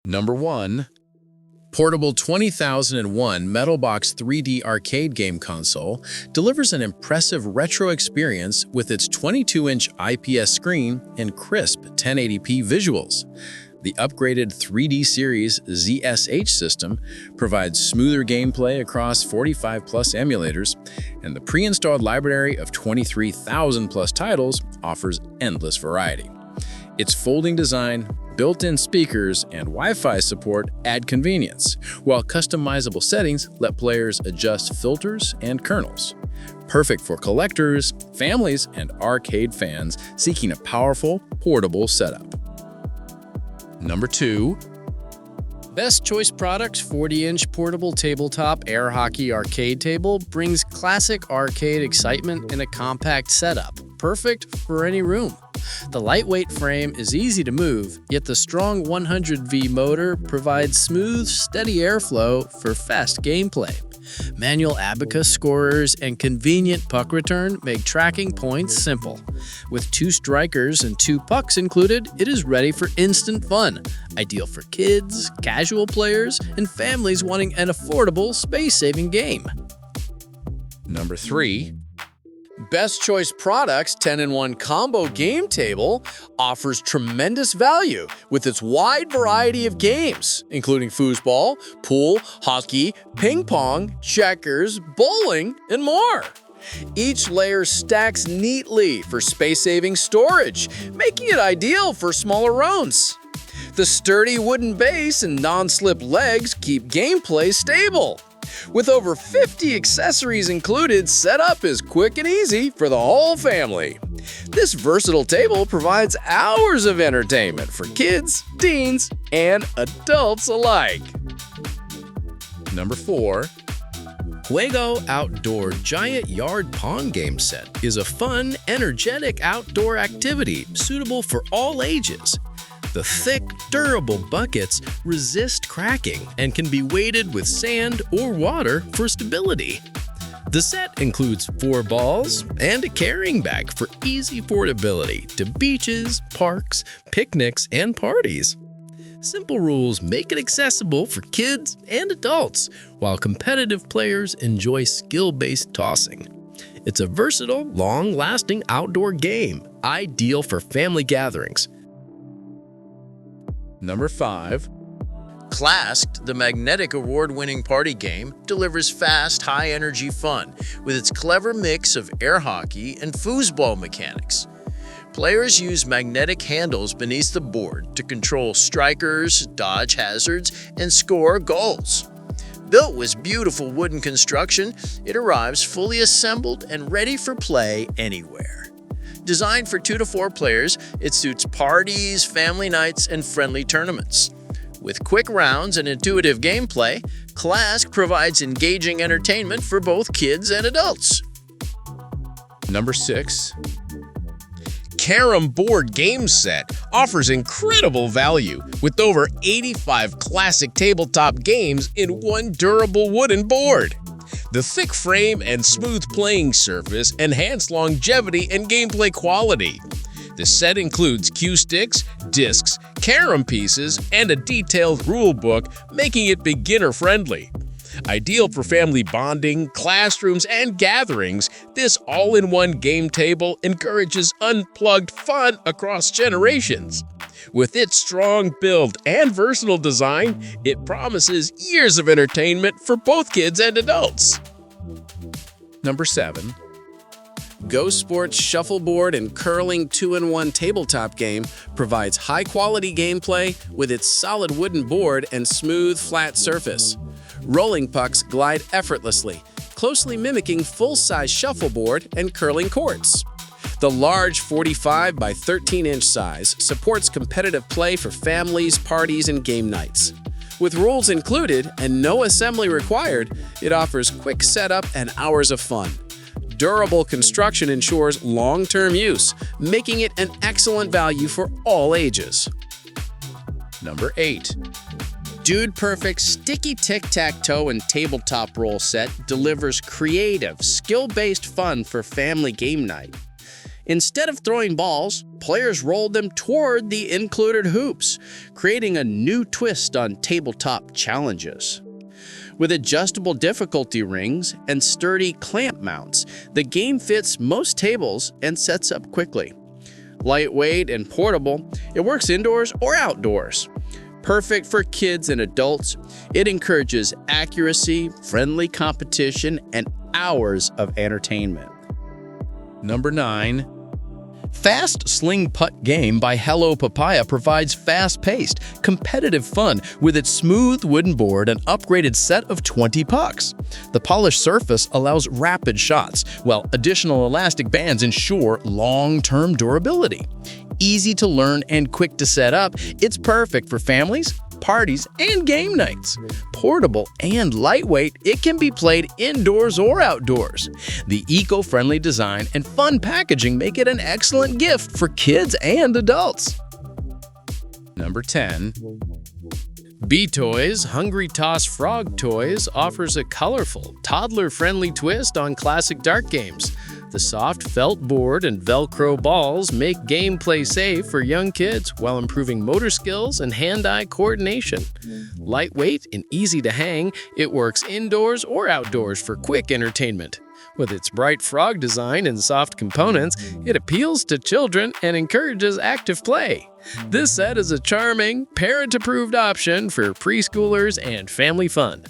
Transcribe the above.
Number 1. Portable 20001 Metalbox 3D arcade game console delivers an impressive retro experience with its 22-inch IPS screen and crisp 1080p visuals. The upgraded 3D Series ZSH system provides smoother gameplay across 45-plus emulators, and the pre-installed library of 23,000-plus titles offers endless variety. Its folding design, built-in speakers, and Wi-Fi support add convenience, while customizable settings let players adjust filters and kernels. Perfect for collectors, families, and arcade fans seeking a powerful, portable setup. Number 2. Best Choice Products 40-inch portable tabletop air hockey arcade table brings classic arcade excitement in a compact setup, perfect for any room. The lightweight frame is easy to move, yet the strong 100V motor provides smooth, steady airflow for fast gameplay. Manual abacus scorers and convenient puck return make tracking points simple. With 2 strikers and 2 pucks included, it is ready for instant fun. Ideal for kids, casual players, and families wanting an affordable, space-saving game. Number 3. Best Choice Products 10-in-1 Combo Game Table offers tremendous value with its wide variety of games, including foosball, pool, hockey, ping pong, checkers, bowling, and more. Each layer stacks neatly for space-saving storage, making it ideal for smaller rounds. The sturdy wooden base and non-slip legs keep gameplay stable. With over 50 accessories included, setup is quick and easy for the whole family. This versatile table provides hours of entertainment for kids, teens, and adults alike. Number 4. Juegoal Outdoor Giant Yard Pong Game Set is a fun, energetic outdoor activity suitable for all ages. The thick, durable buckets resist cracking and can be weighted with sand or water for stability. The set includes 4 balls and a carrying bag for easy portability to beaches, parks, picnics, and parties. Simple rules make it accessible for kids and adults, while competitive players enjoy skill-based tossing. It's a versatile, long-lasting outdoor game, ideal for family gatherings. Number 5. KLASK, the magnetic award-winning party game, delivers fast, high-energy fun with its clever mix of air hockey and foosball mechanics. Players use magnetic handles beneath the board to control strikers, dodge hazards, and score goals. Built with beautiful wooden construction, it arrives fully assembled and ready for play anywhere. Designed for 2 to 4 players, it suits parties, family nights, and friendly tournaments. With quick rounds and intuitive gameplay, KLASK provides engaging entertainment for both kids and adults. Number 6. Carrom Board Game Set offers incredible value with over 85 classic tabletop games in one durable wooden board. The thick frame and smooth playing surface enhance longevity and gameplay quality. The set includes cue sticks, discs, carom pieces, and a detailed rulebook, making it beginner-friendly. Ideal for family bonding, classrooms, and gatherings, this all-in-one game table encourages unplugged fun across generations. With its strong build and versatile design, it promises years of entertainment for both kids and adults. Number 7. GoSports Shuffleboard and Curling 2-in-1 tabletop game provides high-quality gameplay with its solid wooden board and smooth, flat surface. Rolling pucks glide effortlessly, closely mimicking full-size shuffleboard and curling courts. The large 45 by 13-inch size supports competitive play for families, parties, and game nights. With rules included and no assembly required, it offers quick setup and hours of fun. Durable construction ensures long-term use, making it an excellent value for all ages. Number 8. Dude Perfect Sticky Tic-Tac-Toe and Tabletop Roll Set delivers creative, skill-based fun for family game night. Instead of throwing balls, players roll them toward the included hoops, creating a new twist on tabletop challenges. With adjustable difficulty rings and sturdy clamp mounts, the game fits most tables and sets up quickly. Lightweight and portable, it works indoors or outdoors. Perfect for kids and adults, it encourages accuracy, friendly competition, and hours of entertainment. Number 9. Fast Sling Puck Game by Hello Papaya provides fast-paced, competitive fun with its smooth wooden board and upgraded set of 20 pucks. The polished surface allows rapid shots, while additional elastic bands ensure long-term durability. Easy to learn and quick to set up, it's perfect for families, parties, and game nights. Portable and lightweight, it can be played indoors or outdoors. The eco-friendly design and fun packaging make it an excellent gift for kids and adults. Number 10. B.toys Hungry Toss Frog Toys offers a colorful, toddler-friendly twist on classic dart games. The soft felt board and Velcro balls make gameplay safe for young kids while improving motor skills and hand-eye coordination. Lightweight and easy to hang, it works indoors or outdoors for quick entertainment. With its bright frog design and soft components, it appeals to children and encourages active play. This set is a charming, parent-approved option for preschoolers and family fun.